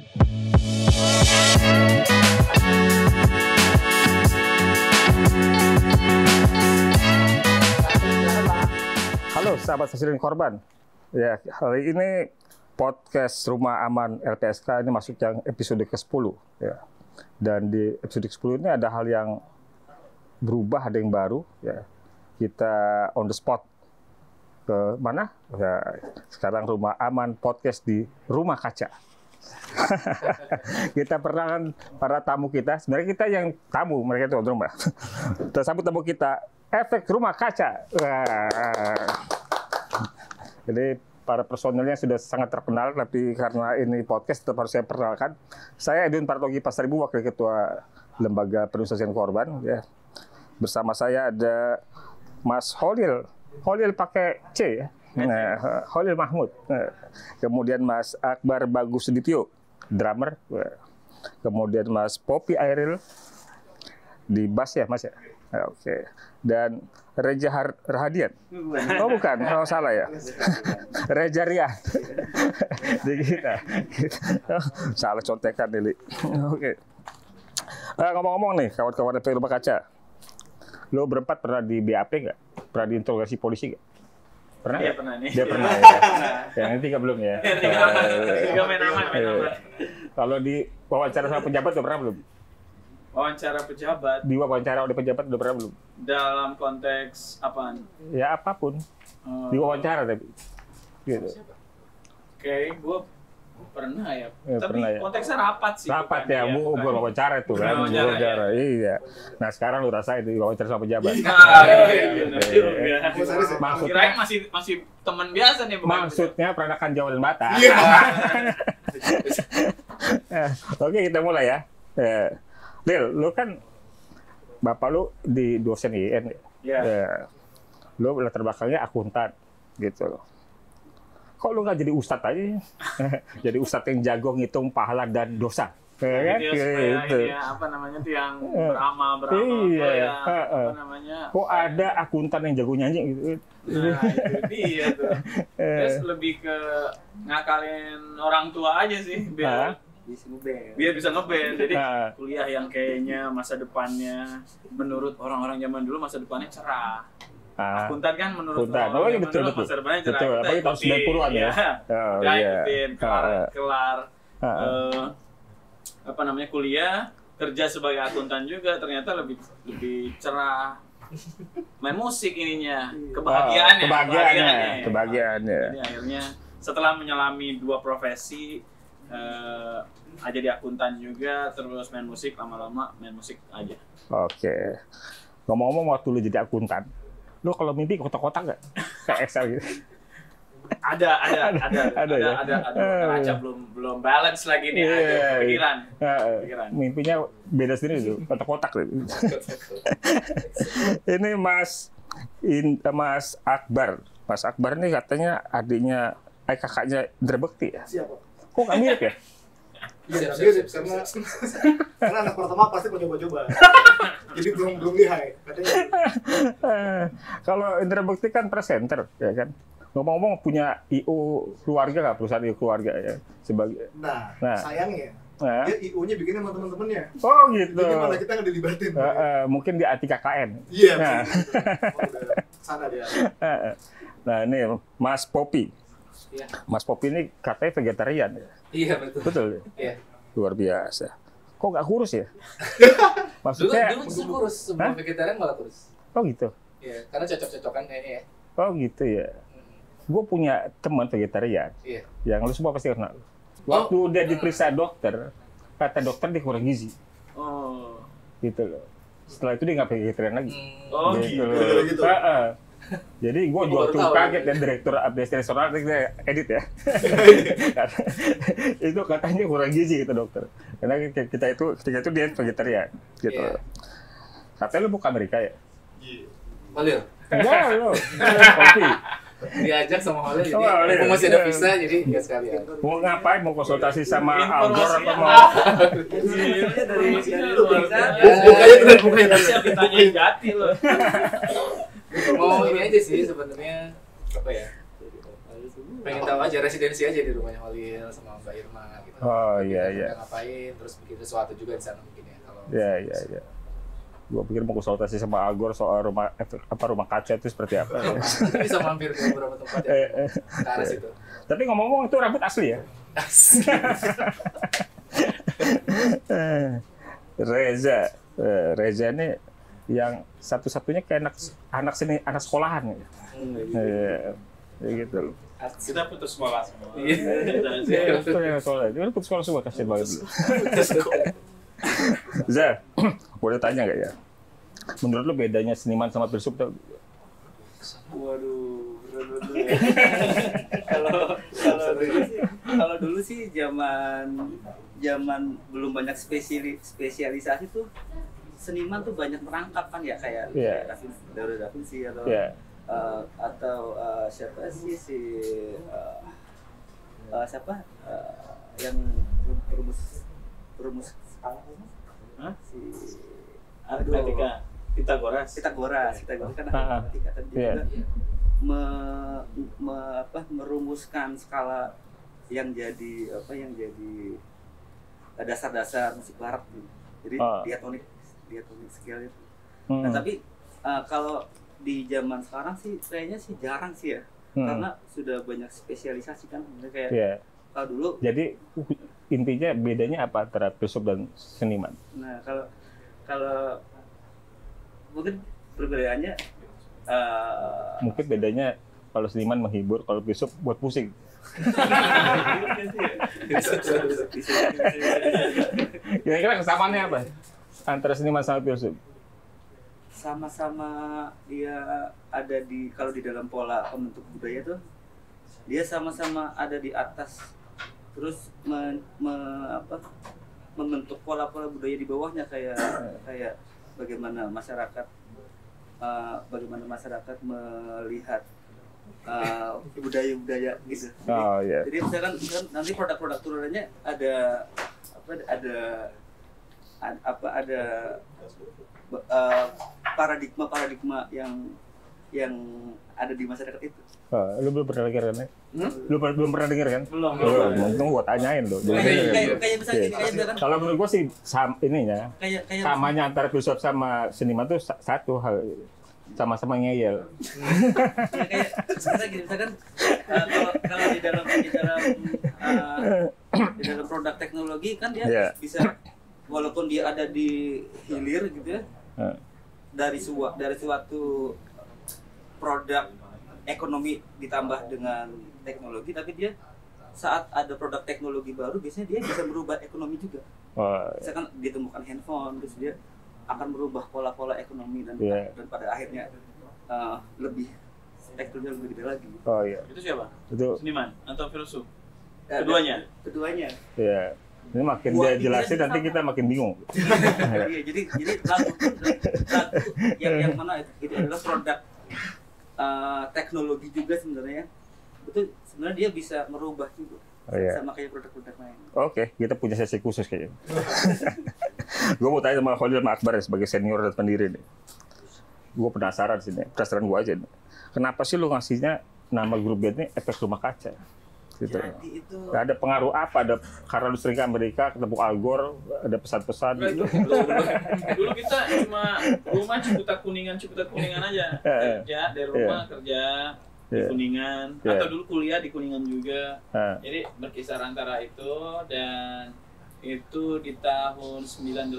Halo sahabat saksi dan korban. Ya, hari ini podcast Rumah Aman LPSK ini masuk yang episode ke-10 ya. Dan di episode ke-10 ini ada hal yang berubah, ada yang baru ya. Kita on the spot ke mana? Ya, sekarang Rumah Aman podcast di Rumah Kaca. Kita perkenalkan para tamu kita. Sebenarnya kita yang tamu, mereka itu rumah. Kita sambut tamu kita, Efek Rumah Kaca. Jadi para personelnya sudah sangat terkenal, tapi karena ini podcast tetap harus saya perkenalkan. Saya Edwin Partogi Pasaribu, Wakil Ketua Lembaga Perlindungan Korban. Ya. Bersama saya ada Mas Holil. Holil pakai C ya. Nah, Holil Mahmud. Kemudian Mas Akbar Bagus Sudipyo, drummer. Kemudian Mas Poppy Airil di bass ya, Mas ya. Oke. Dan Reja Rahadian. Oh bukan, kalau salah ya. Reja Rian. Di kita. Salah contekan ini. Oke. Ngomong-ngomong nih, kawan-kawan dari Rumah Kaca. Lo berempat pernah di BAP nggak? Pernah diinterogasi polisi nggak? Pernah? Iya pernah nih. Dia pernah ya. Yang ini tiga belum ya. Tiga main aman. Kalau di wawancara sama pejabat udah pernah belum? Wawancara pejabat. Di wawancara oleh pejabat udah pernah belum? Dalam konteks apaan? Ya apapun. Di wawancara tapi. Gitu. Kayak gue pernah ya. Ya, tapi pernah ya. konteksnya rapat sih. Rapat ya, bukan wawancara itu kan. Wawancara, iya. Nah sekarang lu rasain itu wawancara sama pejabat. Kirain masih teman biasa nih. Maksudnya peranakan Jawa dan Batak. Oke, kita mulai ya. Lil, lu kan bapak lu di dosen IN ya. Lu latar belakangnya akuntan gitu loh. Kok lu nggak jadi ustadz aja? Jadi ustadz yang jago ngitung pahala dan dosa. Kan? Ini apa namanya tuh yang beramal. Iya. Apa namanya? Kok ada akuntan yang jago nyanyi gitu? Nah, itu dia tuh. Terus lebih ke ngakalin orang tua aja sih biar bisa ngeband. Jadi kuliah yang kayaknya masa depannya menurut orang-orang zaman dulu masa depannya cerah. Akuntan kan menurut orang betul. masa depannya cerah. Betul, apalagi tahun 90-an ya. Ikutin kelar apa namanya kuliah, kerja sebagai akuntan juga ternyata lebih cerah. Main musik ininya, kebahagiaannya. Jadi akhirnya setelah menyelami dua profesi, jadi akuntan juga, terus main musik, lama-lama main musik aja. Oke. Ngomong-ngomong waktu lu jadi akuntan, lu kalau mimpi kotak-kotak nggak? Kayak Excel gitu? Ada. Aja belum balance lagi nih, pikiran. Mimpinya beda sendiri tuh, kotak-kotak. Ini Mas Akbar. Mas Akbar ini katanya adiknya, kakaknya Indra Bekti ya? Siapa? Kok nggak mirip ya? Mirip, karena anak pertama pasti mencoba-coba. Jadi belum lihai katanya. Kalau Indra Bekti kan presenter, ya kan? Ngomong-ngomong punya IO keluarga nggak, perusahaan IO keluarga ya? Sebagai. Nah. Sayangnya, dia IO-nya bikinnya sama teman-temannya. Oh gitu. Jadi malah kita nggak dilibatin. Mungkin di ATKKN. Iya. Nah. Sana dia. Nah ini Mas Poppy. Iya. Mas Poppy ini katanya vegetarian ya? Iya betul. Betul ya? Iya. Luar biasa. Kok nggak kurus ya? Maksudnya? Dulu justru kurus, sebelum vegetarian malah kurus. Oh gitu? Iya, karena cocok-cocokan kayaknya ya. Oh gitu ya. Gue punya teman vegetarian. Iya. Yang lu semua pasti kenal. Waktu dia diperiksa dokter, kata dokter dia kurang gizi. Oh. Gitu loh. Setelah itu dia nggak vegetarian lagi. Oh gitu. Jadi gue juga cukup kaget dan direktur abdes restoran kita edit ya. Itu katanya kurang gizi gitu dokter. Karena ketika itu dia vegetarian gitu. Yeah. Katanya lu bukan Amerika ya? Iya. Holil. Enggak lu. Kopi. Diajak sama Holil jadi aku masih ada visa jadi ya sekalian. Mau ngapain? Mau konsultasi sama Algor apa mau? Dari Bukannya siap ditanyain Jati loh. Mau ini aja sih sebenarnya apa ya? pengen tahu aja residensi aja di rumahnya Holil sama Mbak Irma gitu. Oh iya. Ngapain terus bikin sesuatu juga di sana mungkin ya kalau. Iya. Gua pikir mau konsultasi sama Agor soal rumah kaca itu seperti apa. Nanti bisa mampir ke beberapa tempat ya. Ke arah situ. Tapi ngomong-ngomong itu rambut asli ya? Reza ini yang satu-satunya kayak anak sekolahan ya. Gitu. Kita putus sekolah semua. Iya, putus sekolah semua, kasihan banget dulu. Za, boleh tanya nggak ya? Menurut lo bedanya seniman sama filsuf tuh? Waduh, bener-bener ya. Kalau dulu sih zaman belum banyak spesialisasi tuh seniman tuh banyak merangkap kan ya kayak Leonardo da Vinci atau siapa sih yang perumus si Aritmatika Pitagoras kan matematika dan dia juga merumuskan skala yang jadi dasar-dasar musik barat gitu. Jadi diatonik scale itu. Nah, tapi kalau di zaman sekarang sih kayaknya sih jarang sih ya. Karena sudah banyak spesialisasi kan kayak kalau dulu. Jadi intinya bedanya apa antara filsuf dan seniman? Nah, kalau mungkin perbedaannya mungkin bedanya kalau seniman menghibur, kalau filsuf buat pusing. Kira-kira kesamaannya apa antara seniman sama filsuf? Sama-sama dia ada kalau di dalam pola pembentuk budaya tuh dia sama-sama ada di atas, terus membentuk pola-pola budaya di bawahnya kayak bagaimana masyarakat melihat budaya-budaya gitu. Jadi misalkan nanti produk-produk turunannya ada paradigma yang ada di masyarakat itu. Lu belum pernah dengar kan? Lu belum pernah dengar kan? Belum. Untung gua tanyain lo. Kayak misalkan kalau menurut gua sih samanya antara filsuf sama seniman tuh satu hal, sama-sama ngeyel. Kayak misalkan kalau di dalam produk teknologi kan dia bisa walaupun dia ada di hilir gitu ya. Dari suatu produk ekonomi ditambah dengan teknologi, tapi dia saat ada produk teknologi baru biasanya dia bisa merubah ekonomi juga. Misalkan ditemukan handphone, terus dia akan merubah pola-pola ekonomi dan pada akhirnya lebih spektrumnya lebih gede lagi. Itu siapa? Itu seniman atau filsuf? Keduanya. Iya. Ini makin dia jelasin nanti kita makin bingung. Iya, jadi lagu yang mana itu adalah produk teknologi juga sebenarnya. Itu sebenarnya dia bisa merubah juga. Sama kayak produk-produk lain. Oke, kita punya sesi khusus kayaknya. Gue mau tanya sama Holil sama Akbar sebagai senior dan pendiri nih. Gue penasaran gue aja nih. Kenapa sih lu ngasihnya nama grup band ini Efek Rumah Kaca? Gitu. Jadi itu ada pengaruh apa? Ada karena lu sering ke Amerika ketemu Agor, ada pesan-pesan gitu. Dulu kita cuma rumah Ciputat Kuningan aja. Kerja dari rumah kerja di Kuningan atau dulu kuliah di Kuningan juga. Jadi berkisar antara itu, dan itu di tahun 98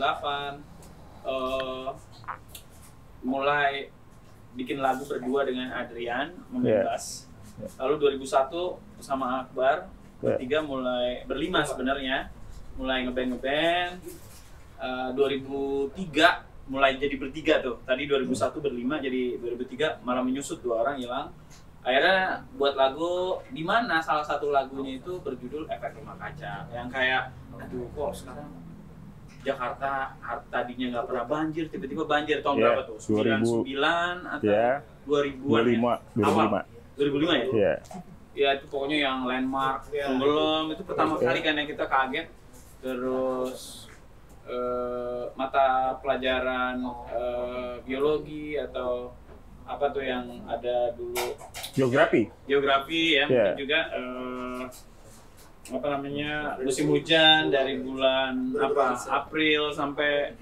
mulai bikin lagu berdua dengan Adrian membebas. Lalu 2001 sama Akbar, bertiga mulai berlima sebenarnya, mulai ngeband. 2003 mulai jadi bertiga tuh. Tadi 2001 berlima, jadi 2003 malah menyusut, 2 orang hilang. Akhirnya buat lagu di mana salah satu lagunya itu berjudul Efek Rumah Kaca, yang kayak aduh kok sekarang Jakarta tadinya nggak pernah banjir, tiba-tiba banjir. Tahun berapa tuh? 99 atau 2000-an? 2005 ya? Ya itu pokoknya yang landmark, tenggelam, itu pertama kali kan yang kita kaget. Terus mata pelajaran biologi atau apa tuh yang ada dulu geografi ya, mungkin juga apa namanya musim hujan dari bulan April sampai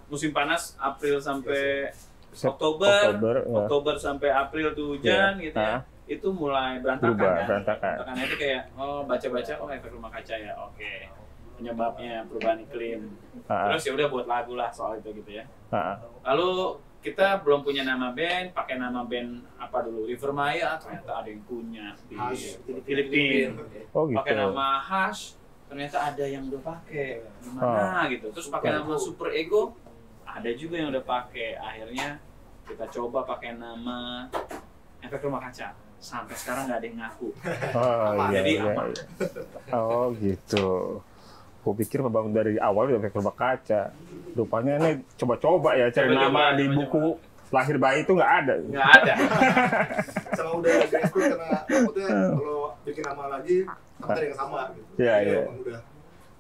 musim panas April sampai Oktober sampai April tuh hujan gitu ya. Itu mulai berantakan. Berantakan itu kayak baca-baca efek rumah kaca ya. Oke. Penyebabnya perubahan iklim. Terus ya udah buat lagu lah soal itu gitu ya. Lalu kita belum punya nama band, pakai nama band apa dulu? River Maya, ternyata ada yang punya di Filipina. Gitu. Pakai nama Hush, ternyata ada yang udah pakai. Gimana gitu. Terus pakai nama Super Ego, ada juga yang udah pakai. Akhirnya kita coba pakai nama Efek Rumah Kaca. Sampai sekarang nggak ada yang ngaku. Jadi aman. Oh gitu. Gue pikir memang dari awal udah Efek Rumah Kaca. Rupanya ini coba-coba ya cari nama di buku lahir bayi itu nggak ada. Nggak ada. Sama udah diekspor karena takutnya kalau bikin nama lagi takut ada yang sama gitu. Iya.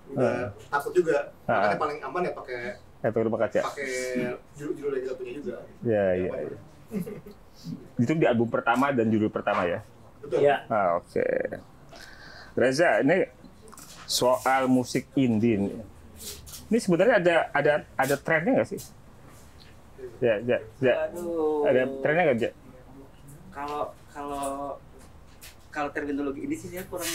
Udah takut juga. Makanya paling aman ya pakai Efek Rumah Kaca. Pakai judul yang kita punya juga. Iya. Itu di album pertama dan judul pertama ya. Betul. Iya. Oke. Reza, ini soal musik indie nih. Ini sebenarnya ada trennya nggak sih? Ya. Aduh. Ada trennya nggak, Ja? Kalau terminologi ini sih saya kurang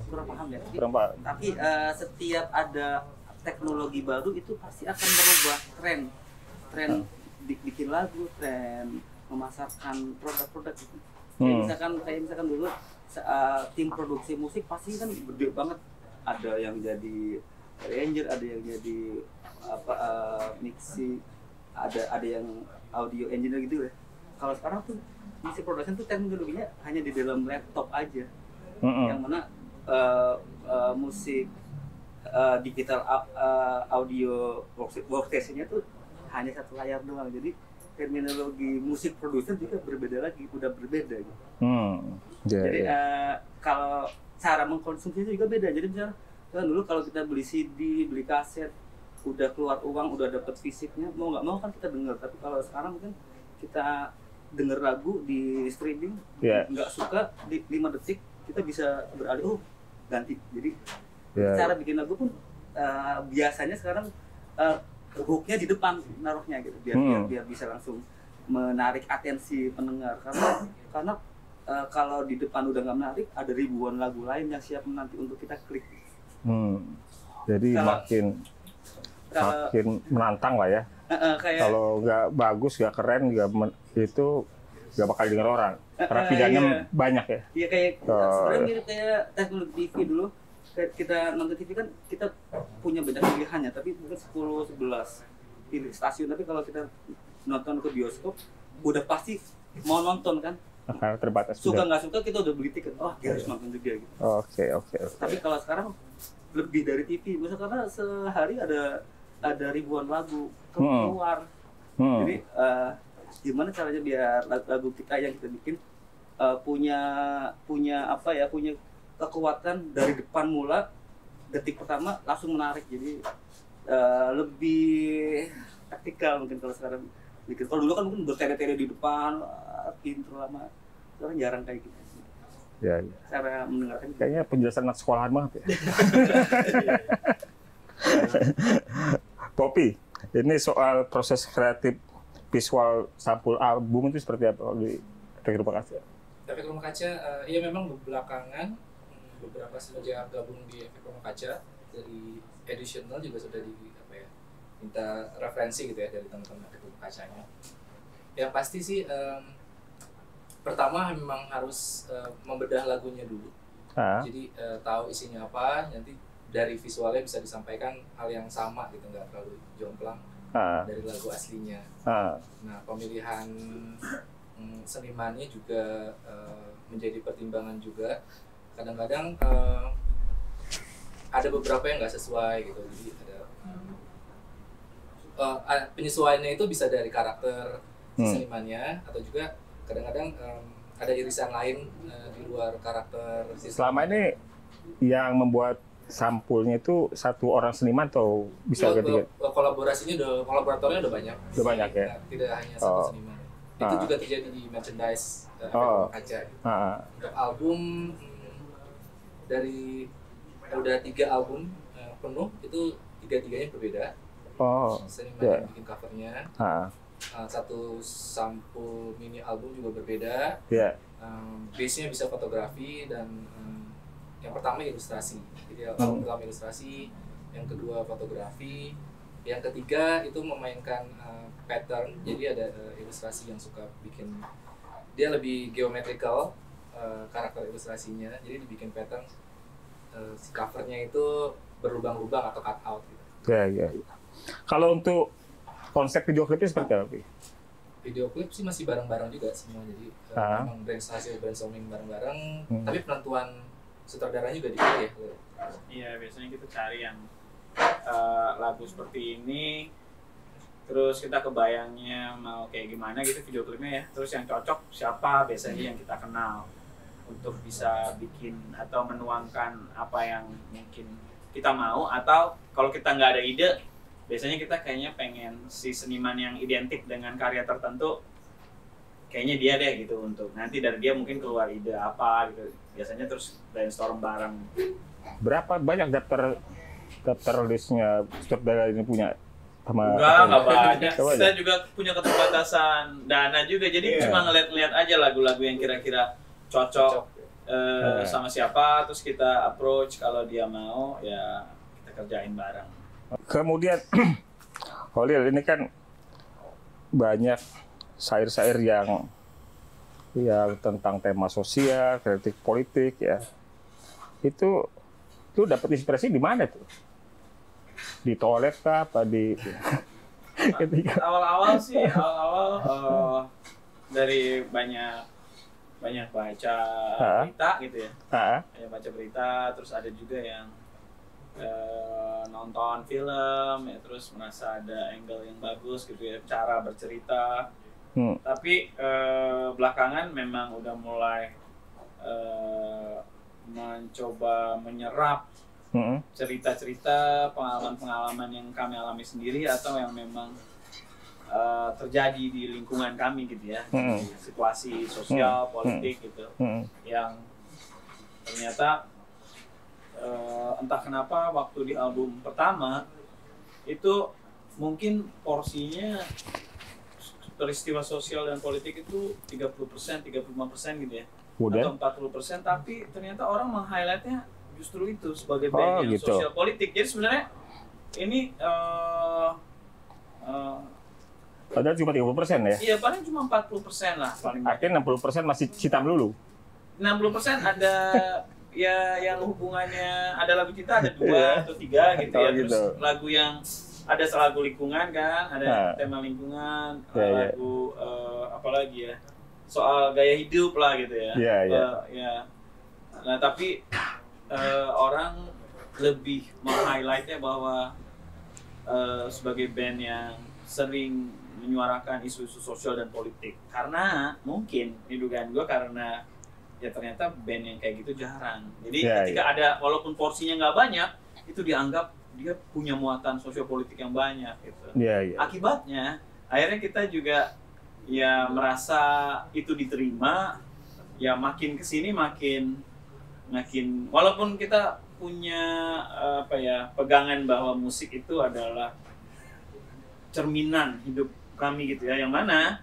paham ya. Kurang paham. Tapi setiap ada teknologi baru itu pasti akan merubah tren bikin lagu, tren memasarkan produk-produk gitu. Kayak misalkan dulu tim produksi musik pasti kan gede banget. Ada yang jadi arranger, ada yang jadi mixing, ada yang audio engineer gitu ya. Kalau sekarang tuh musik production tuh teknologinya hanya di dalam laptop aja. Yang mana musik digital audio workstation-nya tuh hanya satu layar doang. Jadi terminologi musik producer juga berbeda gitu. Jadi kalau cara mengkonsumsinya juga beda. Jadi misalnya kan dulu kalau kita beli CD, beli kaset, udah keluar uang, udah dapet fisiknya, mau nggak mau kan kita dengar. Tapi kalau sekarang mungkin kita denger lagu di streaming, nggak suka di 5 detik kita bisa beralih, ganti. Jadi cara bikin lagu pun biasanya sekarang hooknya di depan naruhnya gitu, biar bisa langsung menarik atensi pendengar. Karena kalau di depan udah nggak menarik, ada ribuan lagu lain yang siap nanti untuk kita klik. Jadi makin menantang lah ya. Kalau nggak bagus, nggak keren, itu nggak bakal denger orang. Karena pilihannya banyak ya. Iya kayak sebenarnya mirip kayak teknologi TV dulu. Kita nonton TV kan kita punya banyak pilihannya, tapi mungkin 10-11 pilih stasiun. Tapi kalau kita nonton ke bioskop, udah pasti mau nonton kan. Karena terbatas. Suka nggak suka kita udah beli tiket. Kita harus nonton juga gitu. Oke. Tapi kalau sekarang lebih dari TV, misalnya karena sehari ada ribuan lagu keluar. Jadi gimana caranya biar lagu kita yang kita bikin punya kekuatan dari depan mula, detik pertama langsung menarik. Jadi lebih taktikal mungkin kalau sekarang bikin. Kalau dulu kan mungkin bertele-tele di depan, intro lama. Sekarang jarang kayak gitu. Ya. Cara mendengarkan kayaknya penjelasan anak sekolahan banget ya. Poppy, ini soal proses kreatif visual sampul album itu seperti apa di Efek Rumah Kaca? Efek Rumah Kaca, ya memang belakangan beberapa semenjak gabung di Efek Rumah Kaca dari editional juga sudah minta referensi gitu ya dari teman-teman Efek Rumah Kacanya. Yang pasti sih pertama memang harus membedah lagunya dulu. Jadi tahu isinya apa, nanti dari visualnya bisa disampaikan hal yang sama gitu, nggak terlalu jomplang dari lagu aslinya. Nah, pemilihan senimannya juga menjadi pertimbangan juga. Kadang-kadang ada beberapa yang nggak sesuai gitu, jadi ada penyesuaiannya itu bisa dari karakter senimannya, atau juga kadang-kadang ada irisan lain di luar karakter. Selama ini yang membuat sampulnya itu satu orang seniman atau bisa kolaborasinya kolaboratornya udah banyak. Udah banyak ya. Tidak hanya satu seniman. Itu juga terjadi di merchandise kaca. Untuk album dari udah 3 album penuh itu 3-3-nya berbeda. Seniman yang bikin covernya. Satu sampul mini album juga berbeda. Base-nya bisa fotografi dan yang pertama ilustrasi. Jadi album pertama ilustrasi, yang kedua fotografi, yang ketiga itu memainkan pattern. Jadi ada ilustrasi yang suka bikin, dia lebih geometrical karakter ilustrasinya. Jadi dibikin pattern, si covernya itu berlubang-lubang atau cut out gitu. Ya. Kalau untuk konsep video klipnya seperti apa? Video klip sih masih bareng-bareng juga semua. Jadi memang hasil brainstorming bareng-bareng. Tapi penentuan sutradaranya juga dipilih ya. Iya, biasanya kita cari yang lagu seperti ini, terus kita kebayangnya mau kayak gimana gitu video klipnya ya. Terus yang cocok siapa biasanya yang kita kenal untuk bisa bikin atau menuangkan apa yang mungkin kita mau. Atau kalau kita nggak ada ide, biasanya kita kayaknya pengen si seniman yang identik dengan karya tertentu, kayaknya dia deh gitu, untuk nanti dari dia mungkin keluar ide apa gitu. Biasanya terus brainstorm bareng. Berapa banyak daftar listnya sutradara ini punya? Enggak banyak. Kita juga punya keterbatasan dana juga, jadi cuma ngeliat-ngeliat aja lagu-lagu yang kira-kira cocok sama siapa, terus kita approach, kalau dia mau ya kita kerjain bareng. Kemudian Holil, ini kan banyak syair-syair yang tentang tema sosial, kritik politik ya. Itu lu dapat inspirasi di mana tuh? Di toilet kah? Apa di awal-awal sih, dari banyak baca berita gitu ya. Banyak baca berita, terus ada juga yang nonton film ya, terus merasa ada angle yang bagus gitu ya, cara bercerita. Tapi belakangan memang udah mulai mencoba menyerap cerita-cerita, pengalaman-pengalaman yang kami alami sendiri atau yang memang terjadi di lingkungan kami gitu ya, situasi sosial, politik gitu, yang ternyata entah kenapa waktu di album pertama itu mungkin porsinya peristiwa sosial dan politik itu 30%, 35% gitu ya, atau 40%, tapi ternyata orang meng-highlightnya justru itu sebagai band yang gitu. Sosial politik. Jadi sebenarnya ini padahal cuma 30% ya? Iya, paling cuma 40% lah paling. Akhirnya 60% masih Cinta Melulu. 60% ada ya yang hubungannya, ada lagu cinta ada 2 atau 3 gitu ya. Terus lagu yang ada lagu lingkungan kan, ada tema lingkungan, lagu apalagi ya, soal gaya hidup lah gitu ya. Ya. Nah tapi orang lebih meng-highlightnya bahwa sebagai band yang sering menyuarakan isu-isu sosial dan politik, karena mungkin ini dugaan gue, karena ya ternyata band yang kayak gitu jarang. Jadi ketika ada, walaupun porsinya nggak banyak, itu dianggap dia punya muatan sosiopolitik yang banyak gitu. Akibatnya akhirnya kita juga ya merasa itu diterima, ya makin kesini makin walaupun kita punya pegangan bahwa musik itu adalah cerminan hidup kami gitu ya, yang mana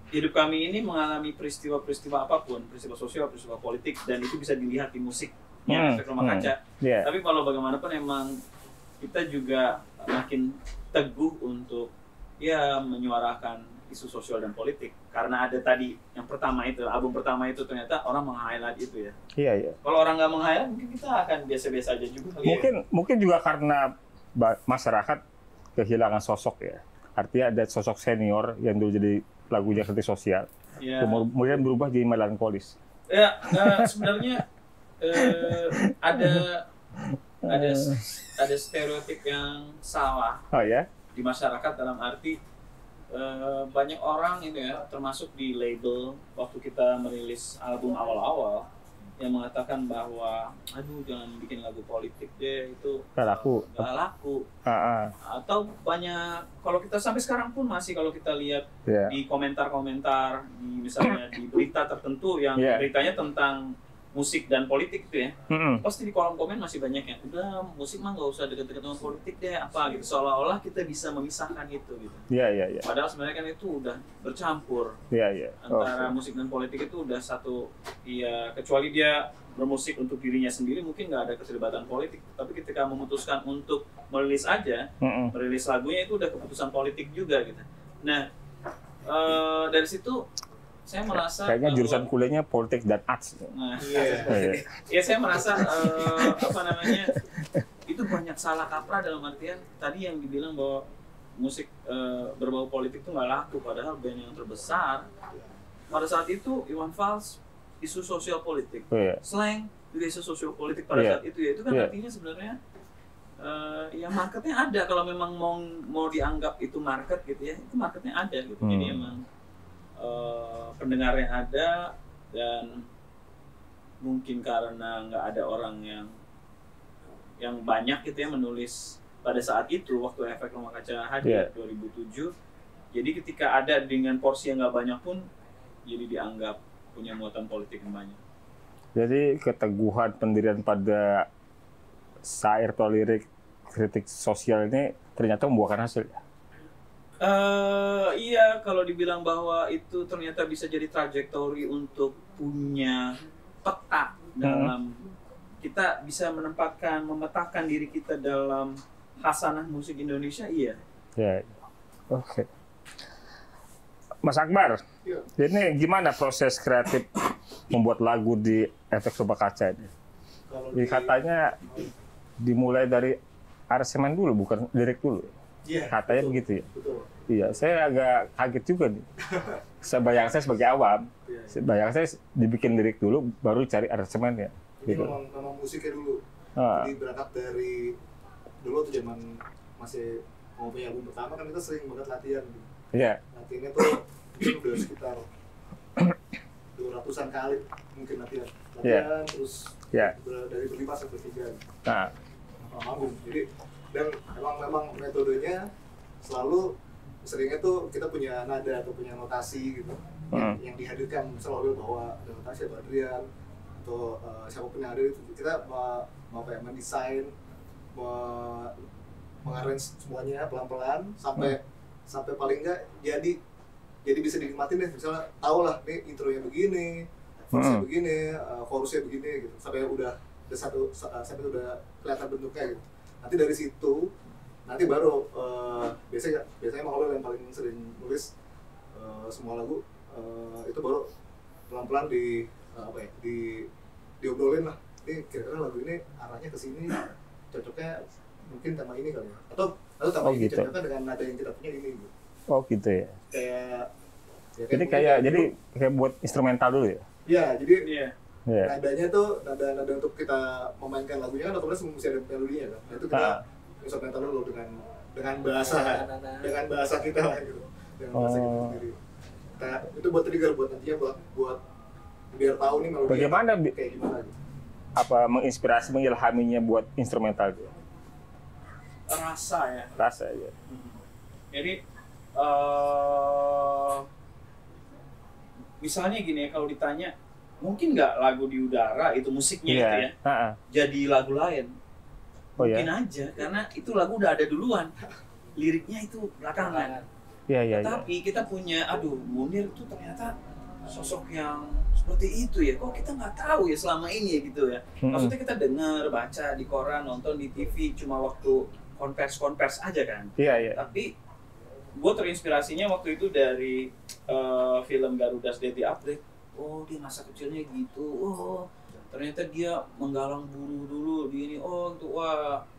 hidup kami ini mengalami peristiwa-peristiwa apapun, peristiwa sosial, peristiwa politik, dan itu bisa dilihat di musiknya, efek rumah kaca. Tapi kalau bagaimanapun emang kita juga makin teguh untuk ya menyuarakan isu sosial dan politik, karena ada tadi yang pertama itu, album pertama itu ternyata orang meng-highlight itu ya. Kalau orang nggak meng-highlight, mungkin kita akan biasa-biasa aja juga. Mungkin juga karena masyarakat kehilangan sosok ya. Artinya ada sosok senior yang dulu jadi lagunya kritik sosial, kemudian berubah jadi melankolis. Ya, sebenarnya ada stereotip yang salah di masyarakat, dalam arti banyak orang itu ya, termasuk di label waktu kita merilis album awal-awal, yang mengatakan bahwa aduh jangan bikin lagu politik deh, itu nggak laku. Atau banyak, kalau kita sampai sekarang pun masih kalau kita lihat di komentar-komentar di misalnya di berita tertentu yang beritanya tentang musik dan politik itu ya, pasti di kolom komen masih banyak yang udah musik mah nggak usah deket-deket sama politik deh apa gitu, seolah-olah kita bisa memisahkan itu gitu. Padahal sebenarnya kan itu udah bercampur antara musik dan politik, itu udah satu, ya kecuali dia bermusik untuk dirinya sendiri mungkin nggak ada keterlibatan politik, tapi ketika memutuskan untuk merilis aja, merilis lagunya itu udah keputusan politik juga gitu. Nah dari situ saya merasa kayaknya jurusan kuliahnya politik dan arts. Nah, ya saya merasa itu banyak salah kaprah, dalam artian tadi yang dibilang bahwa musik berbau politik itu nggak laku, padahal band yang terbesar pada saat itu Iwan Fals isu sosial politik, Slang juga isu sosial politik pada saat itu ya, itu kan artinya sebenarnya ya marketnya ada, kalau memang mau dianggap itu market gitu ya, itu marketnya ada gitu. Jadi emang pendengarnya ada, dan mungkin karena nggak ada orang yang banyak gitu ya menulis pada saat itu waktu Efek Rumah Kaca hadir 2007, jadi ketika ada dengan porsi yang nggak banyak pun jadi dianggap punya muatan politik yang banyak. Jadi keteguhan pendirian pada syair atau lirik kritik sosial ini ternyata membuahkan hasil. Iya, kalau dibilang bahwa itu ternyata bisa jadi trajektori untuk punya peta dalam kita bisa memetakan diri kita dalam khasanah musik Indonesia, iya. Oke. Mas Akbar, ini gimana proses kreatif membuat lagu di Efek Rumah Kaca ini? Katanya dimulai dari aransemen dulu, bukan lirik dulu. Katanya betul, begitu ya. Betul. Iya, saya agak kaget juga nih. Bayang saya sebagai awam, bayang saya dibikin lirik dulu, baru cari aransemennya. Ini gitu. Memang musiknya dulu. Jadi berangkat dari dulu tuh zaman masih mau punya album pertama kan kita sering banget latihan. Latihannya tuh udah sekitar 200-an kali mungkin latihan. Terus dari berlima sampai 3. Manggung. Jadi dan memang metodenya selalu seringnya tuh kita punya nada atau punya notasi gitu yang dihadirkan, selalu bahwa ada notasi atau Adrian atau siapapun yang ada itu, kita mendesain, mengarrange semuanya pelan-pelan sampai paling enggak jadi bisa dinikmatin deh, misalnya tau lah nih intronya begini, verse-nya begini, chorusnya begini gitu, sampai udah sampai udah kelihatan bentuknya gitu. Nanti dari situ nanti baru biasanya emang Holil yang paling sering nulis semua lagu, itu baru pelan-pelan diobrolin lah, ini kira-kira lagu ini arahnya ke sini, cocoknya mungkin tema ini kali ya, atau tema ini gitu. Cocoknya dengan nada yang kita punya ini gitu. Gitu ya. Jadi kayak buat instrumental dulu ya. Iya, jadi nadanya tuh nada untuk kita memainkan lagunya kan otomatis mesti ada melodinya kan. Nah, itu kita instrumental dulu dengan bahasa kita lah gitu. Dengan bahasa kita sendiri. Nah, itu buat trigger buat nantinya buat biar tahu nih melodi bagaimana kayak gimana gitu. Apa menginspirasi, mengilhaminya buat instrumental gitu? Rasa ya. Jadi misalnya gini ya, kalau ditanya mungkin nggak lagu di udara itu musiknya itu ya jadi lagu lain, mungkin aja karena itu lagu udah ada duluan, liriknya itu belakangan. Tapi kita punya, Munir tuh ternyata sosok yang seperti itu ya, kok kita nggak tahu ya selama ini ya gitu ya. Maksudnya kita dengar, baca di koran, nonton di TV cuma waktu konvers aja kan. Tapi gue terinspirasinya waktu itu dari film Garuda's Daily Update. Oh, dia masa kecilnya gitu. Oh, ternyata dia menggalang buruh dulu di ini. Oh, untuk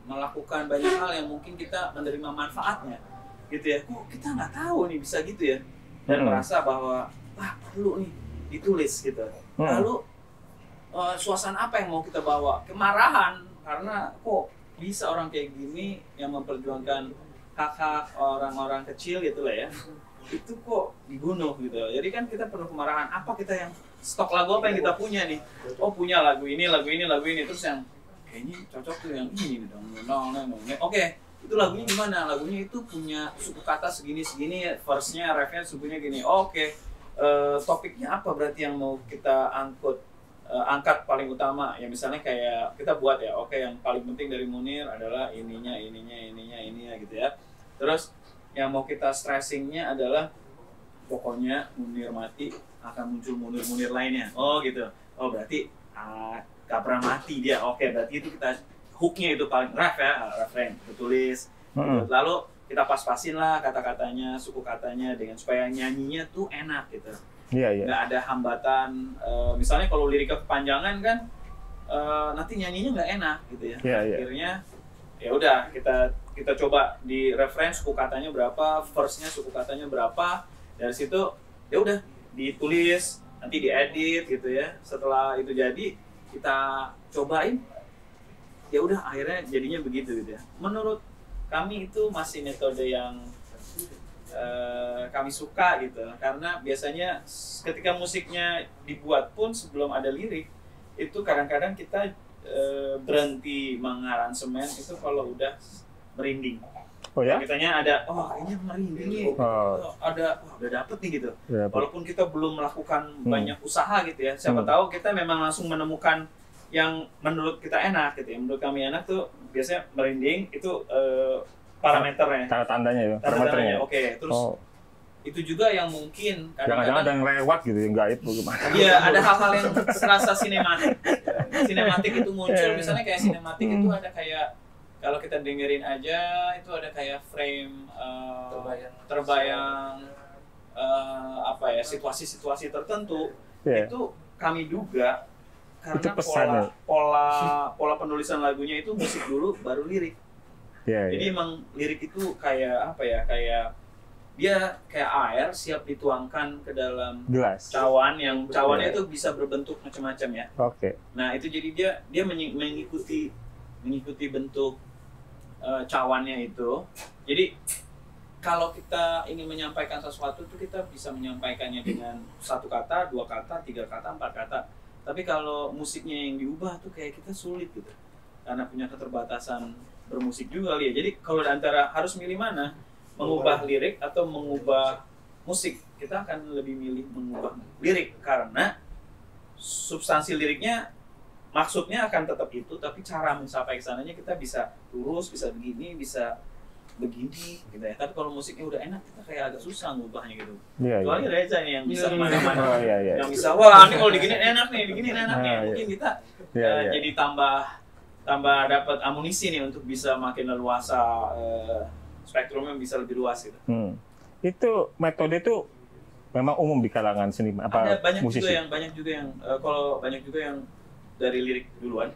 melakukan banyak hal yang mungkin kita menerima manfaatnya, gitu ya. Kok kita nggak tahu nih bisa gitu ya. Dan merasa bahwa perlu nih ditulis gitu. Lalu suasana apa yang mau kita bawa? Kemarahan karena kok bisa orang kayak gini yang memperjuangkan hak-hak orang-orang kecil gitu lah ya, itu kok dibunuh gitu. Jadi kan kita perlu kemarahan, apa kita yang stok lagu apa yang kita punya nih? Oh punya lagu ini, terus yang kayaknya cocok tuh yang ini dong. Oke, itu lagunya gimana? Lagunya itu punya suku kata segini, verse-nya, ref-nya sukunya gini. Oke. Topiknya apa berarti yang mau kita angkat paling utama ya, misalnya kayak kita buat ya, oke, yang paling penting dari Munir adalah ininya gitu ya. Terus yang mau kita stressingnya adalah pokoknya Munir mati akan muncul Munir lainnya. Oh gitu. Oh berarti gak pernah mati dia. Oke, berarti itu kita hooknya itu paling ref ya, refrain kita tulis. Lalu kita pas-pasin lah kata-katanya, suku katanya dengan supaya nyanyinya tuh enak gitu. Iya. Nggak ada hambatan. Misalnya kalau liriknya kepanjangan kan, nanti nyanyinya nggak enak gitu ya. Akhirnya ya udah kita coba di reference suku katanya berapa, verse-nya suku katanya berapa. Dari situ ya udah ditulis, nanti diedit gitu ya. Setelah itu jadi kita cobain. Ya udah akhirnya jadinya begitu gitu ya. Menurut kami itu masih metode yang kami suka gitu, karena biasanya ketika musiknya dibuat pun sebelum ada lirik itu kadang-kadang kita berhenti mengaransemen itu kalau udah merinding. Oh ya? Kitanya ada, kayaknya merinding nih, ada, udah dapet nih gitu. Walaupun kita belum melakukan banyak usaha gitu ya, siapa tahu kita memang langsung menemukan yang menurut kita enak gitu ya. Menurut kami enak tuh biasanya merinding itu parameternya, tanda-tandanya ya, parameternya. Oke, terus itu juga yang mungkin jangan-jangan ada yang lewat gitu, yang gaib bagaimana? Iya, ada hal-hal yang serasa sinematik. Sinematik itu muncul, misalnya kayak sinematik itu ada kayak kalau kita dengerin aja itu ada kayak frame terbayang apa ya, situasi-situasi tertentu. Itu kami duga karena pola penulisan lagunya itu musik dulu baru lirik. Jadi emang lirik itu kayak apa ya, kayak dia kayak air siap dituangkan ke dalam gelas cawan, yang cawannya itu bisa berbentuk macam-macam ya. Nah itu jadi dia mengikuti bentuk cawannya itu. Jadi kalau kita ingin menyampaikan sesuatu itu kita bisa menyampaikannya dengan 1 kata, 2 kata, 3 kata, 4 kata. Tapi kalau musiknya yang diubah tuh kayak kita sulit gitu, karena punya keterbatasan bermusik juga ya. Jadi kalau antara harus milih mana, mengubah lirik atau mengubah musik, kita akan lebih milih mengubah lirik karena substansi liriknya maksudnya akan tetap itu, tapi cara mencapai kesananya kita bisa lurus, bisa begini, bisa begini gitu ya. Tapi kalau musiknya udah enak, kita kayak agak susah ngubahnya gitu. Kecuali Reza nih yang bisa kemana-mana, yang bisa wah ini kalau digini enak nih, mungkin kita jadi tambah dapat amunisi nih untuk bisa makin leluasa, spektrumnya bisa lebih luas gitu. Itu metode itu memang umum di kalangan seniman apa ada banyak musisi? Banyak juga yang dari lirik duluan.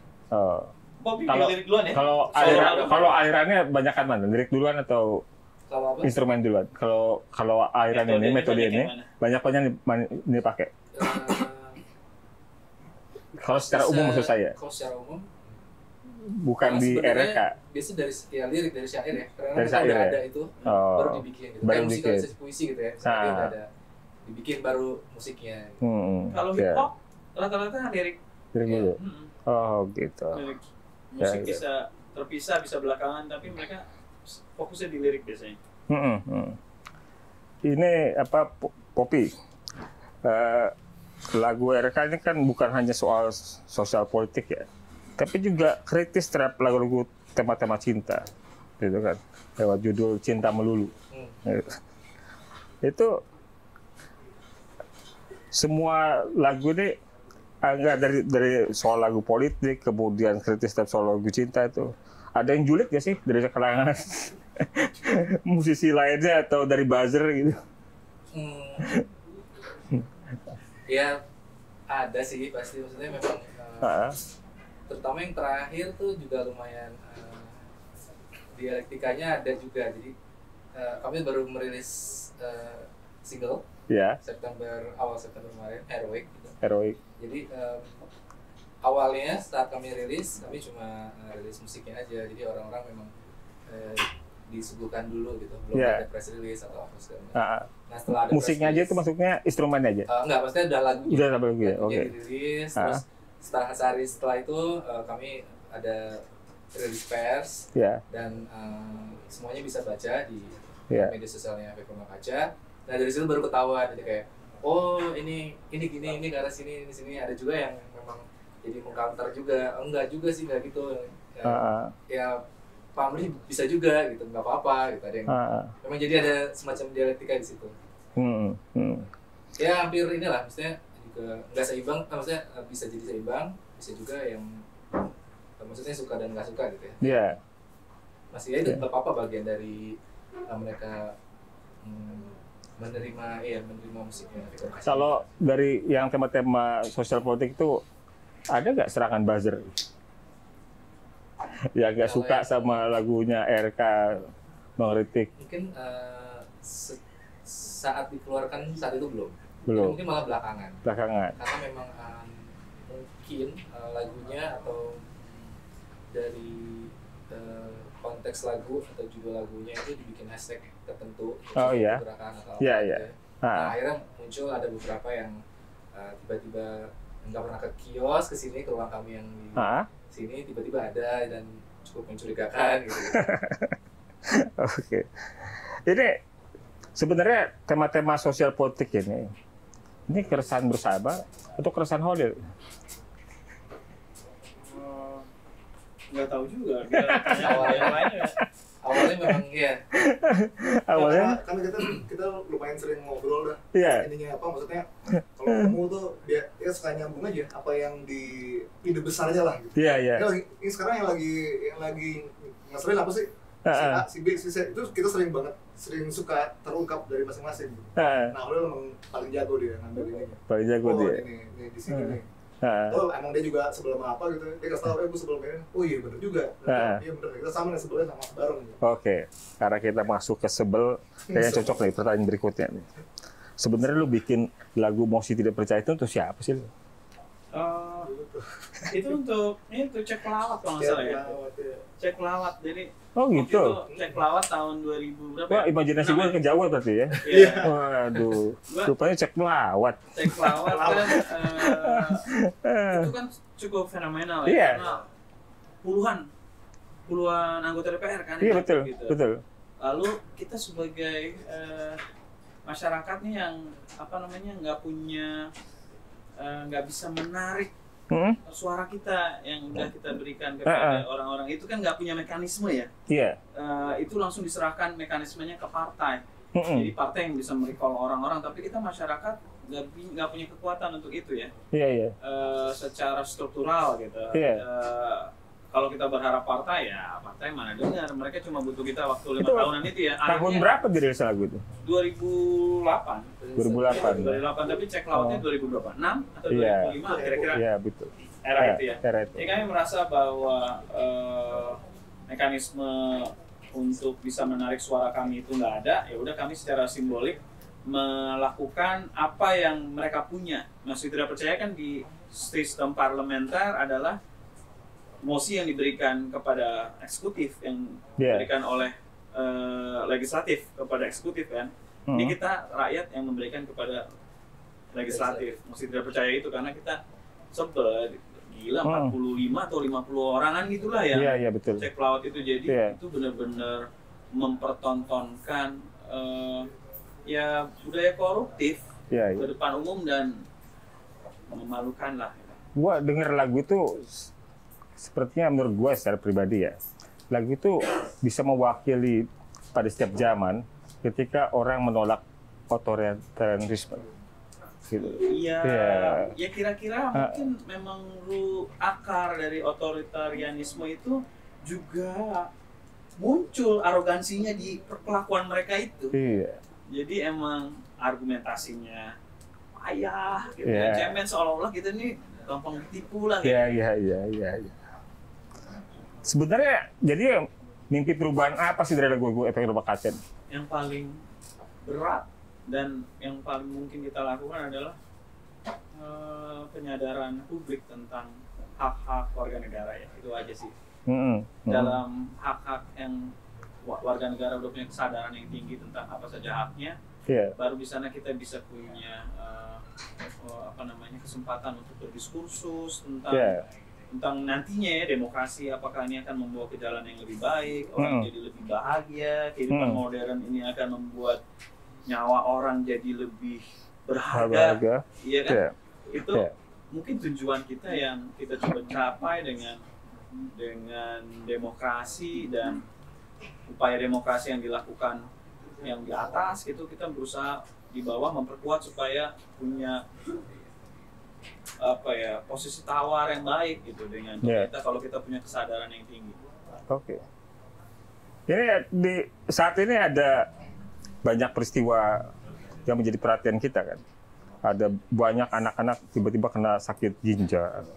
Lirik duluan ya? Kalau alirannya banyak kan mana? Lirik duluan atau instrumen duluan? Kalau aliran ini metode ini banyak ini pakai. Kalau secara umum maksud saya. Kalau secara umum bukan di RK. Biasa dari lirik dari syair ya. Karena dari syair ya. Ada itu baru dibikin gitu. Baru musikalisasi puisi gitu ya. Udah ada dibikin baru musiknya. Kalau hip hop rata-rata lirik dulu. Oh gitu. Lirik. Musik bisa terpisah, bisa belakangan, tapi mereka fokusnya di lirik biasanya. Ini apa, Poppy? Lagu RK ini kan bukan hanya soal sosial politik ya, tapi juga kritis terhadap lagu-lagu tema-tema cinta, gitu kan, lewat judul Cinta Melulu. Itu semua lagu ini enggak dari soal lagu politik, kemudian kritis terhadap soal lagu cinta itu. Ada yang julid gak sih dari kalangan musisi lainnya atau dari buzzer gitu? Ya ada sih pasti, maksudnya memang terutama yang terakhir tuh juga lumayan dialektikanya ada juga. Jadi kami baru merilis single awal September kemarin, Heroic. Jadi awalnya saat kami rilis, kami cuma rilis musiknya aja. Jadi orang-orang memang disuguhkan dulu gitu, belum ada press release atau apa segala. Nah setelah ada musiknya aja itu maksudnya instrumennya aja? Enggak, maksudnya udah lagu. Udah lagu ya, oke. Dirilis, terus sehari setelah itu kami ada rilis pers dan semuanya bisa baca di media sosialnya Fairprima Kaca. Nah dari situ baru ketahuan, jadi kayak oh ini gini, ini ke arah sini, ini sini. Ada juga yang memang jadi mengcounter juga, enggak juga sih, enggak gitu. Ya Pak Amri bisa juga gitu, nggak apa-apa gitu. Ada yang memang jadi ada semacam dialektika di situ. Ya hampir inilah, maksudnya juga nggak seimbang, maksudnya bisa jadi seimbang, bisa juga yang maksudnya suka dan nggak suka gitu ya. Iya. Masih ya itu nggak apa-apa, bagian dari mereka menerima musiknya. Kalau dari yang tema-tema sosial politik itu ada nggak serangan buzzer? Ya nggak suka sama lagunya RK mengkritik. Mungkin saat dikeluarkan saat itu belum. Mungkin malah belakangan. Karena memang mungkin lagunya atau dari konteks lagu atau judul lagunya itu dibikin hashtag tertentu, gerakan atau apa. Nah, akhirnya muncul ada beberapa yang tiba-tiba nggak pernah ke kios, ke sini, ke ruang kami yang di sini, tiba-tiba ada dan cukup mencurigakan gitu. Oke. Ini sebenarnya tema-tema sosial politik ini keresahan bersama atau keresahan Holil? Nggak tahu juga. Awalnya memang iya. Awalnya karena kita lumayan sering ngobrol dah. Ininya apa maksudnya? Kalau ketemu tuh dia suka nyambung aja apa yang di ide besarnya lah gitu. Ini sekarang yang lagi ngeselin apa sih? Si A, si B, si C itu kita sering suka terungkap dari masing-masing. Nah, Holil emang paling jago dia ngambil ini. Paling jago dia. Ini di sini nih. Oh emang dia juga sebelum apa gitu, dia kasih tau, gue sebelum ini, oh iya bener juga, iya bener, kita sama nih sebelnya sama bareng gitu. Oke, karena kita masuk ke sebel, kayaknya cocok nih pertanyaan berikutnya nih. Sebenarnya lu bikin lagu Mosi Tidak Percaya itu untuk siapa sih lu? Itu untuk Cek Pelawat kalau nggak salah ya. Cek Pelawat, jadi gitu. Cek Pelawat tahun 2000 berapa? Wah, imajinasi gue kejauhan berarti ya. Waduh, rupanya Cek Pelawat. Cek Pelawat kan itu kan cukup fenomenal ya. Karena puluhan anggota DPR kan. Iya betul, gitu. Betul. Lalu kita sebagai masyarakat nih yang nggak bisa menarik suara kita yang udah kita berikan kepada orang-orang itu kan nggak punya mekanisme ya. Itu langsung diserahkan mekanismenya ke partai. Jadi partai yang bisa merecall orang-orang, tapi kita masyarakat nggak punya kekuatan untuk itu ya. Secara struktural gitu. Kalau kita berharap partai mana dengar, mereka cuma butuh kita waktu 5 tahunan itu ya. Tahun berapa dirilis lagu itu? 2008. 2008, tapi Cek Pelawatnya 2006 atau 2005 kira-kira. Iya betul. Era itu ya. Jadi kami merasa bahwa mekanisme untuk bisa menarik suara kami itu nggak ada. Ya udah kami secara simbolik melakukan apa yang mereka punya. Masih Tidak Percaya kan di sistem parlementer adalah mosi yang diberikan kepada eksekutif, yang diberikan oleh legislatif kepada eksekutif kan. Ini kita rakyat yang memberikan kepada legislatif. Mosi Tidak Percaya itu karena kita sebel, gila 45 atau 50 orangan gitulah ya. Betul. Cek Pelawat itu jadi itu benar-benar mempertontonkan ya budaya koruptif ke depan umum dan memalukan lah. Gua denger lagu itu sepertinya menurut gue secara pribadi ya, lagu itu bisa mewakili pada setiap zaman ketika orang menolak otoritarianisme. Gitu. Ya kira-kira mungkin memang akar dari otoritarianisme itu juga muncul arogansinya di perkelakuan mereka itu. Jadi emang argumentasinya payah, gitu cemen seolah-olah kita nih gampang ditipu lah. Iya. Sebenarnya jadi mimpi perubahan apa sih dari lagu Fairprima Kaca? Yang paling berat dan yang paling mungkin kita lakukan adalah penyadaran publik tentang hak-hak warga negara ya. Itu aja sih. Dalam hak-hak yang warga negara udah punya kesadaran yang tinggi tentang apa saja haknya, baru di sana kita bisa punya kesempatan untuk berdiskursus tentang nantinya ya demokrasi, apakah ini akan membawa ke jalan yang lebih baik, orang jadi lebih bahagia, kehidupan modern ini akan membuat nyawa orang jadi lebih berharga, iya kan? Itu mungkin tujuan kita yang kita coba capai dengan demokrasi dan upaya demokrasi yang dilakukan yang di atas gitu, kita berusaha di bawah memperkuat supaya punya posisi tawar yang baik gitu dengan kita kalau kita punya kesadaran yang tinggi. Oke. Ini saat ini ada banyak peristiwa yang menjadi perhatian kita kan. Ada banyak anak-anak tiba-tiba kena sakit ginjal.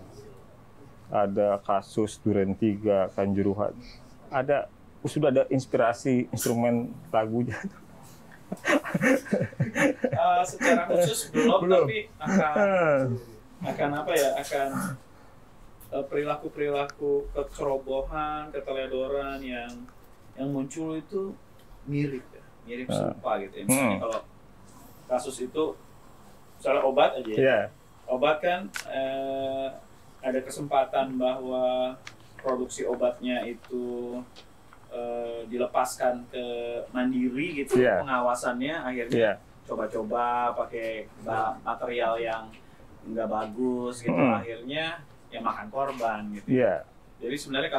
Ada kasus Duren 3, Kanjuruhan. Sudah ada inspirasi instrumen lagunya. Secara khusus belum. Tapi akan perilaku kecerobohan, keteledoran yang muncul itu mirip serupa gitu ya. Misalnya kalau kasus itu misalnya obat aja ya. Obat kan ada kesempatan bahwa produksi obatnya itu dilepaskan ke mandiri gitu, pengawasannya akhirnya coba-coba pakai material yang nggak bagus gitu, akhirnya ya makan korban gitu. Jadi sebenarnya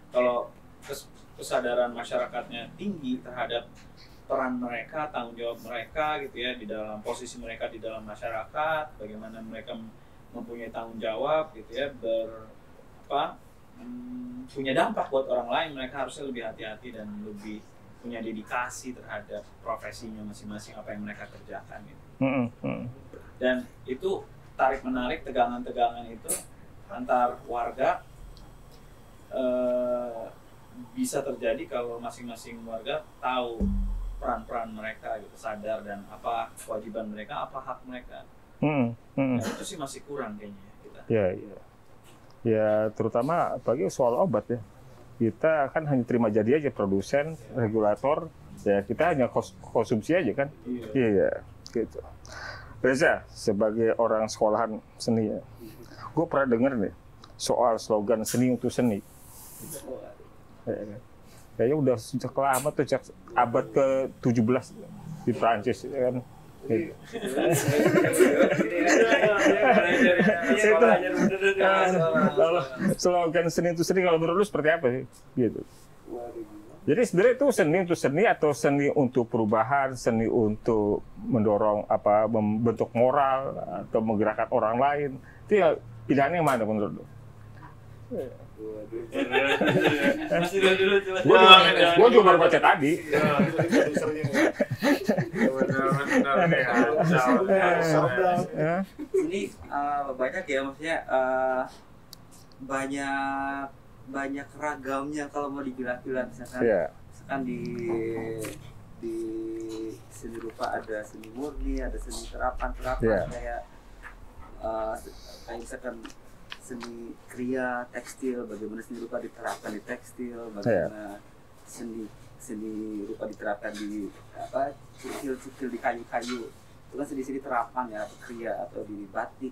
kalau kesadaran masyarakatnya tinggi terhadap peran mereka, tanggung jawab mereka gitu ya di dalam posisi mereka di dalam masyarakat, bagaimana mereka mempunyai tanggung jawab gitu ya, punya dampak buat orang lain, mereka harusnya lebih hati-hati dan lebih punya dedikasi terhadap profesinya masing-masing, apa yang mereka kerjakan gitu. Dan itu tarik-menarik, tegangan-tegangan itu antar warga bisa terjadi kalau masing-masing warga tahu peran-peran mereka gitu, sadar dan apa kewajiban mereka, apa hak mereka. Nah, itu sih masih kurang kayaknya kita. Ya terutama bagi soal obat ya. Kita kan hanya terima jadi aja, produsen, regulator, ya kita hanya konsumsi aja kan. Iya gitu. Reza, sebagai orang sekolahan seni ya, gue pernah denger nih soal slogan seni untuk seni. Kayaknya udah sejak lama tuh, sejak abad ke-17 di Prancis kan. Slogan seni itu seni, kalau menurut lu seperti apa sih? Gitu. Jadi sebenarnya itu seni untuk seni atau seni untuk perubahan, seni untuk mendorong membentuk moral atau menggerakkan orang lain? Itu ya pilihannya yang mana menurut lu? Gue juga baru baca tadi. Ini banyak ya, maksudnya banyak ragamnya kalau mau dipilah-pilah, misalkan di seni rupa ada seni murni, ada seni terapan kayak misalkan seni kriya, tekstil, bagaimana seni rupa diterapkan di tekstil, bagaimana seni rupa diterapkan di cukil di kayu-kayu, itu kan seni terapan ya, atau kriya, atau di batik,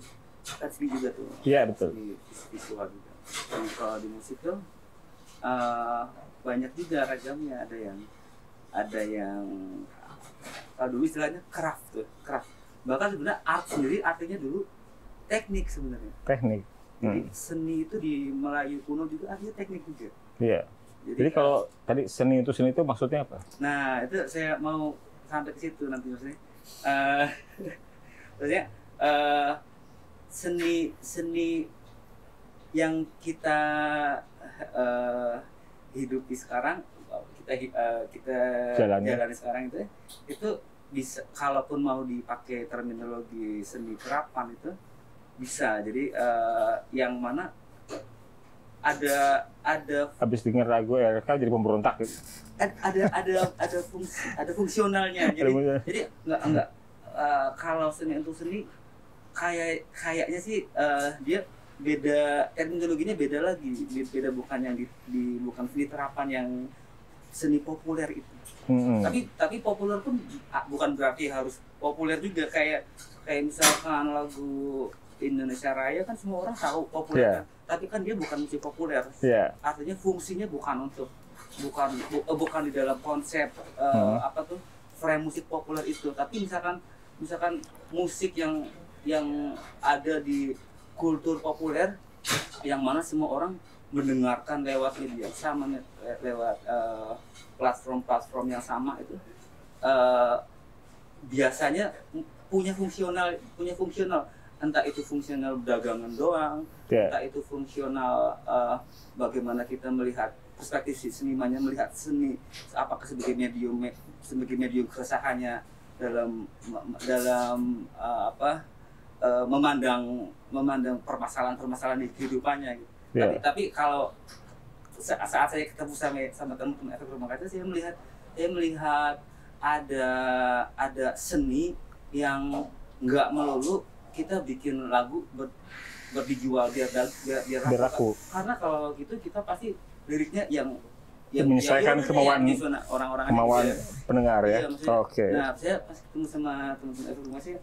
kan seni juga tuh. Iya betul. Seni visual juga. Dan kalau di musik tuh banyak juga ragamnya, ada yang kalau dulu istilahnya craft. Bahkan sebenarnya art sendiri artinya dulu teknik sebenarnya. Jadi seni itu di Melayu kuno juga artinya teknik juga. Iya. Jadi kalau tadi seni itu maksudnya apa? Nah itu saya mau sampai ke situ nanti maksudnya. Maksudnya seni yang kita hidupi sekarang, kita jalani sekarang itu bisa, kalaupun mau dipakai terminologi seni terapan itu bisa. Jadi yang mana ada habis dengar lagu RK jadi pemberontak gitu. ada fungsionalnya. Jadi enggak kalau seni untuk seni kayaknya sih dia beda, terminologinya beda lagi, beda, bukan yang bukan seni terapan seni populer itu. Tapi populer pun bukan berarti harus populer juga, kayak misalkan lagu Indonesia Raya kan semua orang tahu populer, tapi kan dia bukan musik populer. Artinya fungsinya bukan di dalam konsep frame musik populer itu. Tapi misalkan musik yang ada di kultur populer yang mana semua orang mendengarkan lewat media sama, lewat platform yang sama itu, biasanya punya fungsional, entah itu fungsional dagangan doang, entah itu fungsional bagaimana kita melihat perspektif senimannya melihat seni apakah sebagai medium keresahannya dalam memandang permasalahan di kehidupannya gitu. Tapi kalau saat saya ketemu sama teman-teman efek rumah kaca, saya melihat ada seni yang nggak melulu kita bikin lagu dijual biar laku. Karena kalau gitu kita pasti liriknya yang menyesuaikan kemauan orang-orang pendengar ya. Oke. Nah, saya pas ketemu sama teman-teman efek rumah saya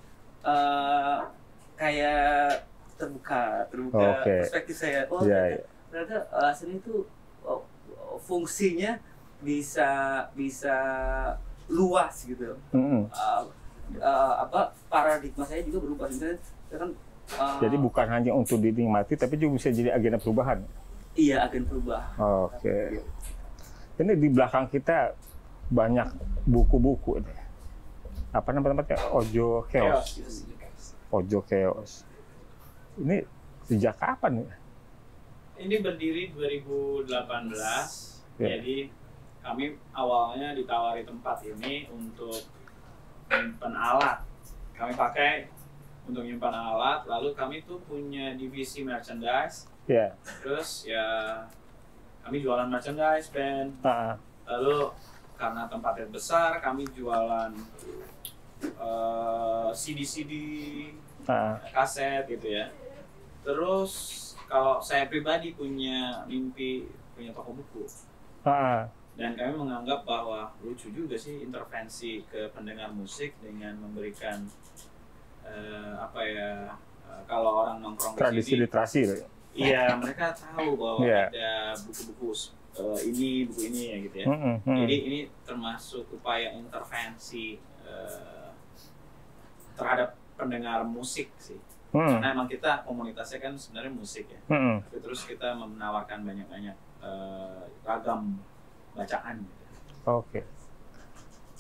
kayak terbuka perspektif saya. Ternyata seni itu fungsinya bisa luas gitu. Paradigma saya juga berubah. Jadi bukan hanya untuk dinikmati, tapi juga bisa jadi agenda perubahan. Iya, agen perubahan. Oke. Ini di belakang kita banyak buku-buku nih. Apa namanya? Ojo Chaos. Ojo Chaos. Ini sejak kapan ya? Ini berdiri 2018. Jadi kami awalnya ditawari tempat ini untuk menyimpan alat. Kami pakai untuk menyimpan alat. Lalu kami tuh punya divisi merchandise. Terus ya kami jualan merchandise band. Lalu karena tempatnya besar, kami jualan CD-CD, kaset gitu ya. Terus kalau saya pribadi punya mimpi punya toko buku. Dan kami menganggap bahwa lucu juga sih intervensi ke pendengar musik dengan memberikan kalau orang nongkrong tradisi di sini, literasi. Iya, mereka tahu bahwa ada buku-buku buku ini ya gitu ya. Jadi ini termasuk upaya intervensi terhadap pendengar musik sih. Karena emang kita komunitasnya kan sebenarnya musik ya. Tapi terus kita menawarkan banyak-banyak ragam bacaan. Oke.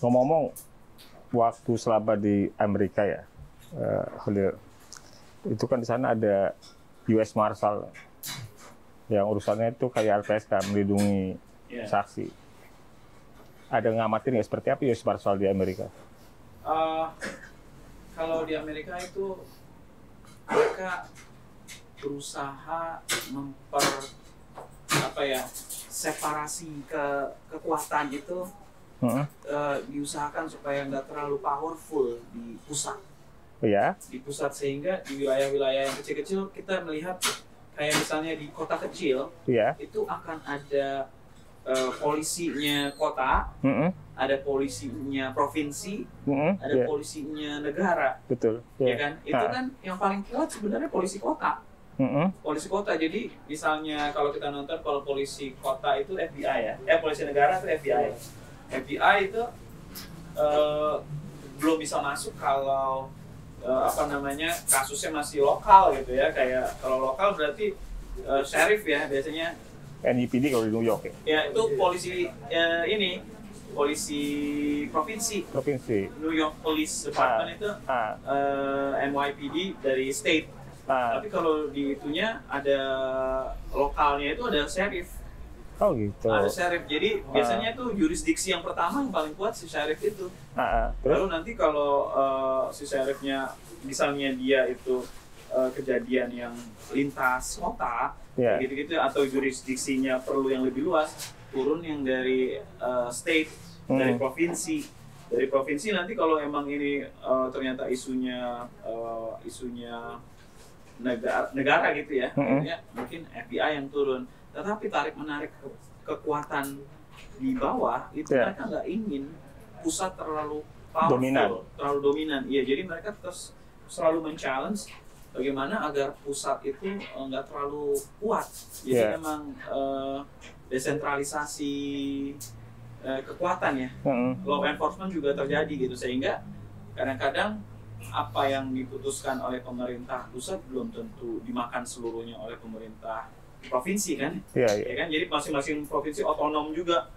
Ngomong-ngomong, waktu selama di Amerika ya, itu kan di sana ada US Marshal yang urusannya itu kayak LPSK, melindungi saksi. Ada ngamatin nggak seperti apa US Marshal di Amerika? Kalau di Amerika itu mereka berusaha separasi kekuatan itu diusahakan supaya nggak terlalu powerful di pusat. Di pusat, sehingga di wilayah-wilayah yang kecil-kecil kita melihat kayak misalnya di kota kecil itu akan ada polisinya kota, ada polisinya provinsi, ada polisinya negara. Betul. Ya kan? Itu kan yang paling kuat sebenarnya polisi kota. Polisi kota. Jadi misalnya kalau kita nonton, kalau polisi kota itu FBI ya. Polisi negara itu FBI. FBI itu belum bisa masuk kalau kasusnya masih lokal gitu ya. Kayak kalau lokal berarti sheriff ya biasanya. NYPD kalau di New York ya? Ya, itu polisi polisi provinsi. New York Police Department itu NYPD dari state. Tapi kalau di itunya ada lokalnya itu ada sheriff. Oh gitu. Ada sheriff. Jadi biasanya tuh jurisdiksi yang pertama yang paling kuat si sheriff itu. Lalu nanti kalau si sheriffnya misalnya dia itu kejadian yang lintas kota, gitu-gitu, atau jurisdiksinya perlu yang lebih luas, turun yang dari state, dari provinsi. Dari provinsi nanti kalau emang ini ternyata isunya negara gitu ya, mungkin FBI yang turun. Tetapi tarik menarik kekuatan di bawah itu mereka nggak ingin pusat terlalu powerful, terlalu dominan. Iya, jadi mereka terus selalu men-challenge bagaimana agar pusat itu nggak terlalu kuat. Jadi memang desentralisasi kekuatan ya. Law enforcement juga terjadi gitu, sehingga kadang-kadang apa yang diputuskan oleh pemerintah pusat belum tentu dimakan seluruhnya oleh pemerintah provinsi kan, ya kan, jadi masing-masing provinsi otonom juga,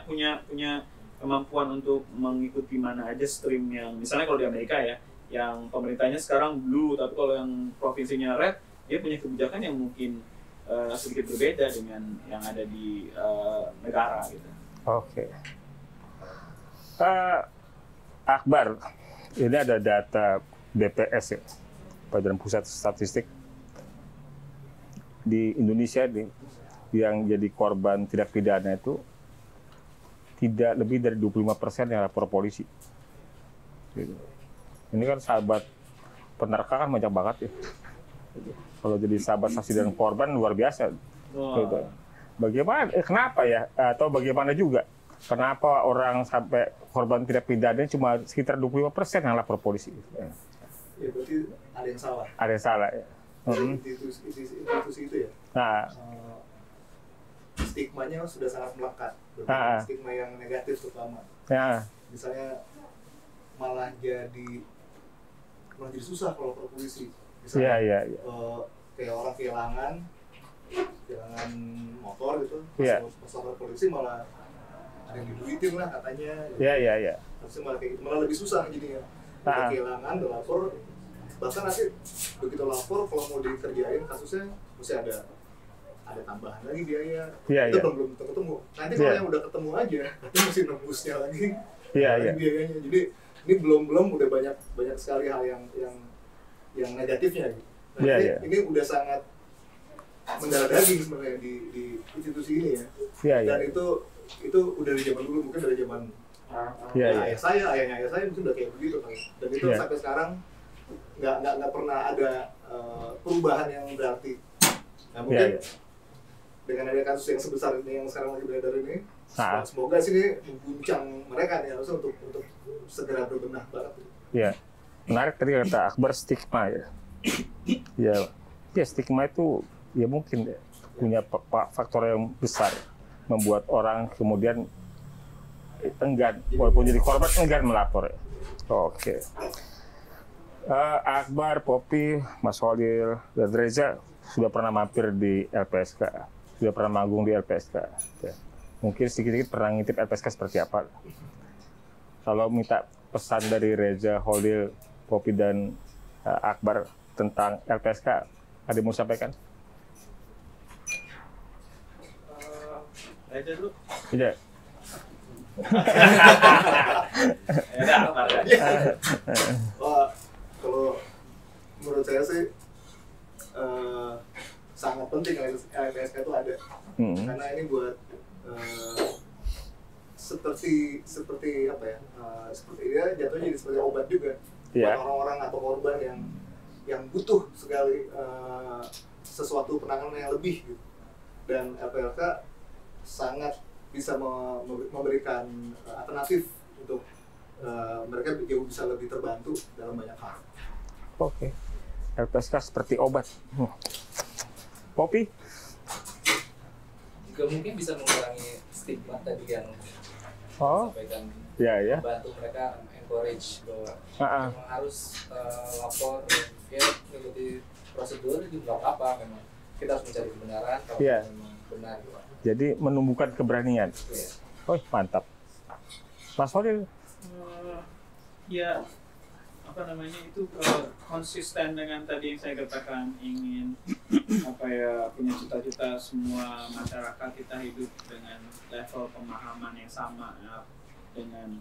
punya kemampuan untuk mengikuti mana aja stream yang, misalnya kalau di Amerika ya, yang pemerintahnya sekarang blue, tapi kalau yang provinsinya red, dia punya kebijakan yang mungkin sedikit berbeda dengan yang ada di negara gitu. Oke. Akbar, ini ada data BPS ya, Badan Pusat Statistik. Di Indonesia nih, yang jadi korban tindak pidana itu tidak lebih dari 25% yang lapor polisi. Gitu. Ini kan sahabat penerka kan banyak banget ya. Gitu. Kalau jadi sahabat saksi dan korban luar biasa. Gitu. Bagaimana? Kenapa ya? Atau bagaimana juga? Kenapa orang sampai korban tindak pidana cuma sekitar 25% yang lapor polisi? Ya berarti ada yang salah. Ada yang salah ya. Institusi itu ya. Nah, stigmanya sudah sangat melekat. Stigma yang negatif terutama. Misalnya malah jadi susah kalau ke polisi. Misalnya kayak orang kehilangan motor gitu, pas lapor polisi malah ada yang diduitin lah katanya. Harusnya malah kayak gitu, malah lebih susah jadinya. Udah kehilangan, udah lapor, bahkan nanti begitu lapor kalau mau dikerjain kasusnya mesti ada tambahan lagi biaya. Itu belum ketemu. Nanti kalau yang udah ketemu aja, nanti mesti nembusnya lagi biayanya. Jadi ini belum udah banyak sekali hal yang negatifnya gitu. Ini udah sangat mendarah daging sebenarnya di institusi ini ya. Dan itu udah dari zaman dulu, mungkin dari zaman ayahnya ayah saya mungkin udah kayak begitu kan. Dan itu sampai sekarang nggak pernah ada perubahan yang berarti. Nah mungkin dengan ada kasus yang sebesar ini yang sekarang lagi beredar ini, semoga sih ini mengguncang mereka nih harusnya untuk segera berbenah banget. Iya, menarik tadi kata Akbar, stigma ya. Ya stigma itu ya mungkin punya faktor yang besar membuat orang kemudian enggan, walaupun jadi korban enggan melapor. Oke. Akbar, Poppy, Mas Holil, dan Reza sudah pernah mampir di LPSK, sudah pernah manggung di LPSK. Ya. Mungkin sedikit-sedikit pernah ngintip LPSK seperti apa. Kalau minta pesan dari Reza, Holil, Poppy, dan Akbar tentang LPSK, ada yang mau sampaikan? Reza dulu. Iya. Kalau menurut saya sih sangat penting LPSK itu ada, karena ini buat seperti apa ya, seperti dia jatuhnya jadi seperti obat juga buat orang-orang atau korban yang butuh sekali sesuatu penanganan yang lebih gitu. Dan LPSK sangat bisa memberikan alternatif untuk mereka jauh bisa lebih terbantu dalam banyak hal. Oke. LPSK seperti obat. Poppy? Juga mungkin bisa mengurangi stigma tadi yang sampaikan. Bantu mereka encourage bahwa memang harus lapor, ya mengikuti prosedur itu nggak apa-apa, memang kita harus mencari kebenaran kalau memang benar. Jadi menumbuhkan keberanian. Oh, mantap. Mas Holil? Ya, apa namanya itu konsisten dengan tadi yang saya katakan, ingin punya cita-cita semua masyarakat kita hidup dengan level pemahaman yang sama dengan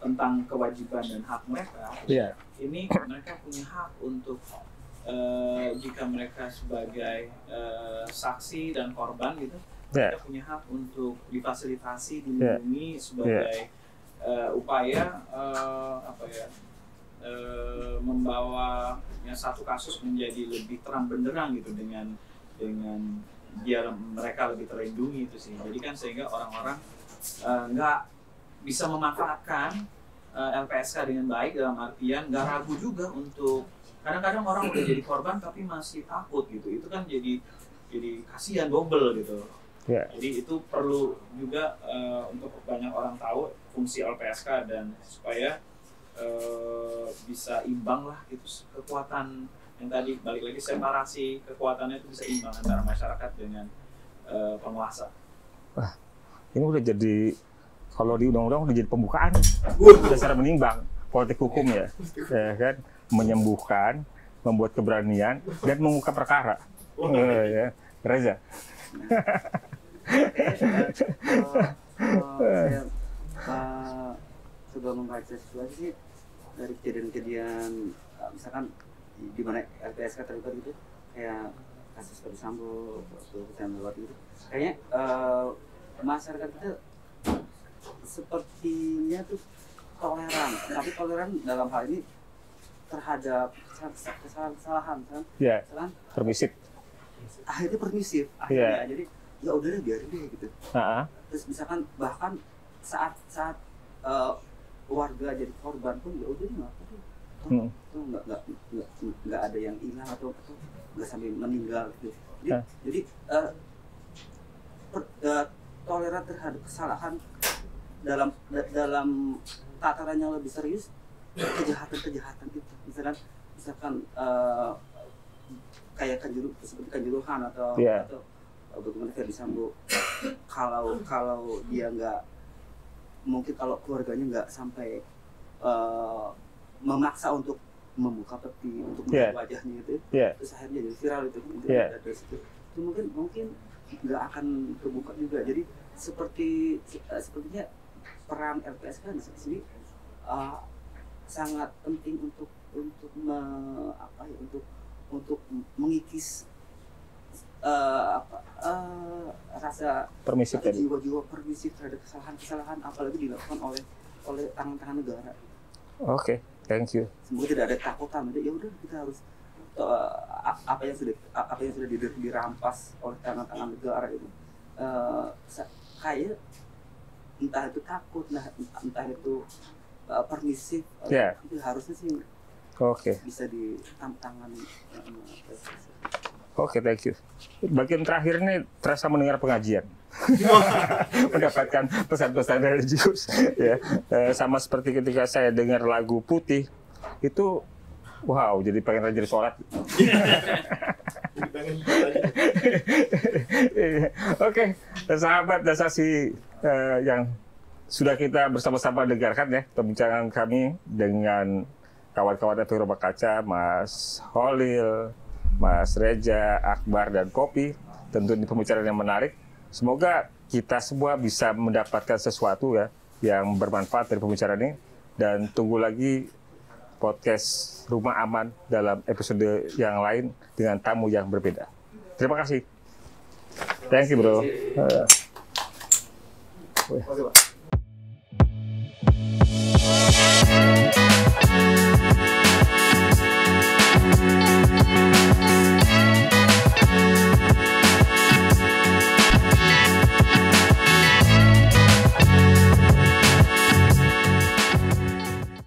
tentang kewajiban dan hak mereka. Ini mereka punya hak untuk jika mereka sebagai saksi dan korban gitu, mereka punya hak untuk difasilitasi, dilindungi sebagai upaya membawa satu kasus menjadi lebih terang benderang gitu dengan biar mereka lebih terlindungi itu sih. Jadi kan sehingga orang-orang nggak bisa memanfaatkan LPSK dengan baik, dalam artian nggak ragu juga untuk, kadang-kadang orang udah jadi korban tapi masih takut gitu. Itu kan jadi kasihan double gitu. Yeah. Jadi itu perlu juga untuk banyak orang tahu fungsi LPSK dan supaya bisa imbang lah gitu, kekuatan yang tadi balik lagi separasi kekuatannya itu bisa imbang antara masyarakat dengan penguasa. Wah, ini udah jadi, kalau di undang-undang udah jadi pembukaan dasar menimbang politik hukum ya kan, menyembuhkan, membuat keberanian dan mengungkap perkara. Ya. Reza. Saya sudah membaca situasi sih dari kejadian-kejadian misalkan di mana LPSK terlibat gitu, kayak kasus Ferdy Sambo, gitu. Kayaknya masyarakat kita sepertinya tuh toleran, tapi toleran dalam hal ini terhadap kesalahan kan? Iya. Permisif. Akhirnya permisif, akhirnya jadi ya udah deh biarin deh gitu. Terus misalkan bahkan saat warga jadi korban pun ya udah nggak apa deh. Nggak ada yang hilang atau nggak sampai meninggal gitu. Jadi toleran terhadap kesalahan dalam tataran yang lebih serius, kejahatan itu misalkan kayak seperti kanjuruhan atau bagaimana Ferdy Sambo, kalau dia nggak, mungkin kalau keluarganya nggak sampai memaksa untuk membuka peti untuk melihat wajahnya itu, terus akhirnya jadi viral itu mungkin nggak akan terbuka juga. Jadi sepertinya peran LPSK di sini sangat penting untuk mengikis rasa permisif tadi, jiwa-jiwa permisif terhadap kesalahan apalagi dilakukan oleh tangan-tangan negara. Oke, thank you. Semoga tidak ada ketakutan. Ya udah, kita harus apa yang sudah dirampas oleh tangan-tangan negara itu, kayak entah itu takut, entah itu permisif, itu harusnya sih bisa ditangani. Oke, thank you. Bagian terakhir ini terasa mendengar pengajian. Mendapatkan pesan-pesan religius. Ya. Sama seperti ketika saya dengar lagu Putih, itu wow, jadi pengen rajin sholat. Oke, sahabat Dasaksi yang sudah kita bersama-sama dengarkan ya, perbincangan kami dengan kawan-kawan dari Rumah Kaca, Mas Holil, Mas Reza, Akbar, dan Kopi. Tentu ini pembicaraan yang menarik. Semoga kita semua bisa mendapatkan sesuatu ya yang bermanfaat dari pembicaraan ini. Dan tunggu lagi podcast Rumah Aman dalam episode yang lain dengan tamu yang berbeda. Terima kasih. Thank you, bro. Terima kasih, Pak.